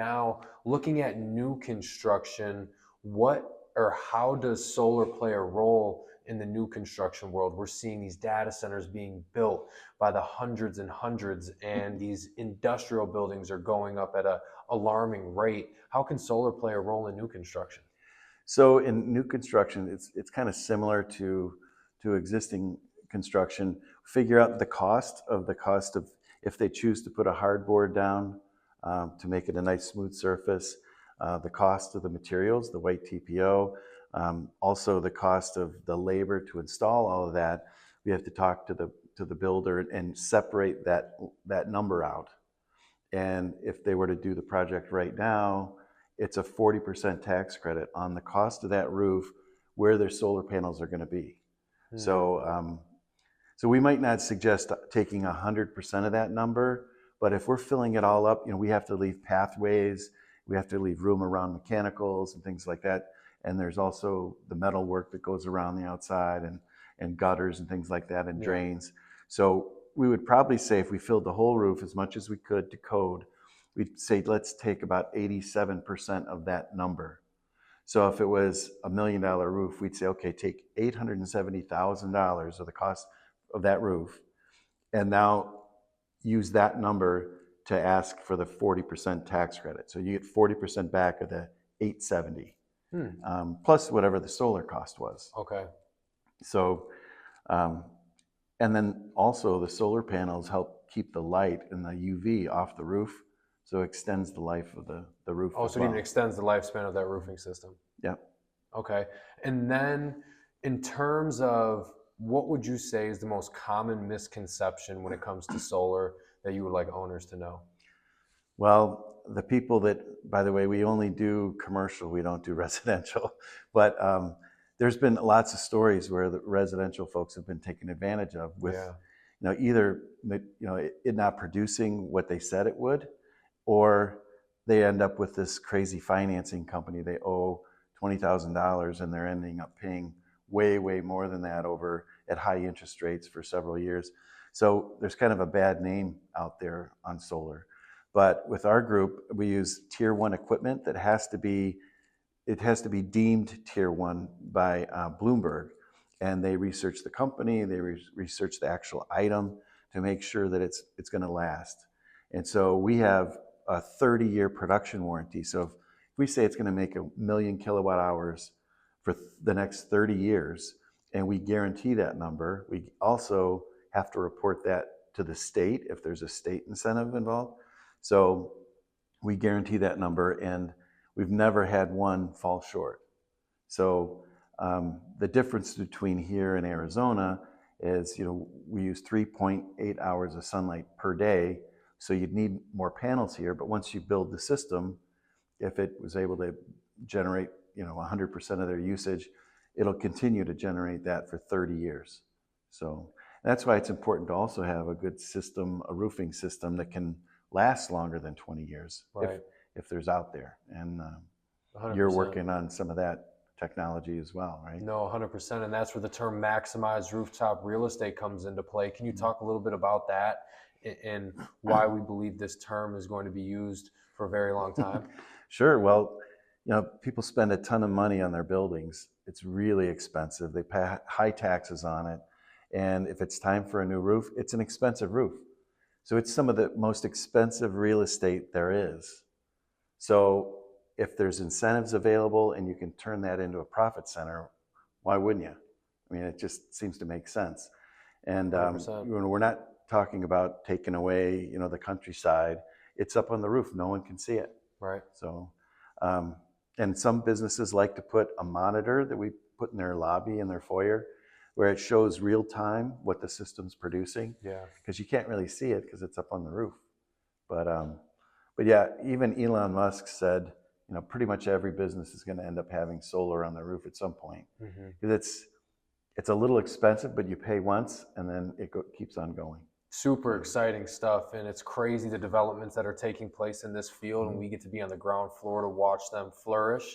now, looking at new construction, what or how does solar play a role in the new construction world? We're seeing these data centers being built by the hundreds and hundreds, and these industrial buildings are going up at a alarming rate. How can solar play a role in new construction? So in new construction, it's kind of similar to existing construction. Figure out the cost of if they choose to put a hardboard down to make it a nice smooth surface, the cost of the materials, the white TPO, also the cost of the labor to install all of that. We have to talk to the builder and separate that number out. And if they were to do the project right now, it's a 40% tax credit on the cost of that roof where their solar panels are going to be. So, so we might not suggest taking 100% of that number, but if we're filling it all up, we have to leave pathways, we have to leave room around mechanicals and things like that. And there's also the metal work that goes around the outside and gutters and things like that and drains. So we would probably say if we filled the whole roof as much as we could to code, we'd say let's take about 87% of that number. So if it was $1 million roof, we'd say, okay, take $870,000 of the cost of that roof, and now use that number to ask for the 40% tax credit. So you get 40% back of the 870, plus whatever the solar cost was. Okay. So, and then also the solar panels help keep the light and the UV off the roof. So it extends the life of the roof. Oh, so it even extends the lifespan of that roofing system. Yep. Okay. And then in terms of what would you say is the most common misconception when it comes to solar that you would like owners to know? Well, the people that, by the way, we only do commercial, we don't do residential, but there's been lots of stories where the residential folks have been taken advantage of with, either it not producing what they said it would, or they end up with this crazy financing company. They owe $20,000 and they're ending up paying way, way more than that over at high interest rates for several years. So there's kind of a bad name out there on solar. But with our group, we use tier 1 equipment that has to be deemed tier 1 by Bloomberg. And they research the company, they research the actual item to make sure that it's going to last. And so we have a 30-year production warranty. So if we say it's going to make 1 million kilowatt hours for the next 30 years, and we guarantee that number, we also have to report that to the state if there's a state incentive involved. So we guarantee that number, and we've never had one fall short. So the difference between here and Arizona is, we use 3.8 hours of sunlight per day. So you'd need more panels here, but once you build the system, if it was able to generate, 100% of their usage, it'll continue to generate that for 30 years. So that's why it's important to also have a good system, a roofing system that can last longer than 20 years, right, if there's out there. And you're working on some of that technology as well, right? No, 100%. And that's where the term maximized rooftop real estate comes into play. Can you talk a little bit about that and why we believe this term is going to be used for a very long time? Sure. Well, people spend a ton of money on their buildings. It's really expensive. They pay high taxes on it. And if it's time for a new roof, it's an expensive roof. So it's some of the most expensive real estate there is. So if there's incentives available and you can turn that into a profit center, why wouldn't you? I mean, it just seems to make sense. And we're not talking about taking away, the countryside. It's up on the roof. No one can see it. Right. So, and some businesses like to put a monitor that we put in their lobby, in their foyer, where it shows real time what the system's producing. Yeah. Because you can't really see it because it's up on the roof. But yeah, even Elon Musk said, pretty much every business is going to end up having solar on the roof at some point. Because it's a little expensive, but you pay once and then it keeps on going. Super exciting stuff, and it's crazy the developments that are taking place in this field, and we get to be on the ground floor to watch them flourish.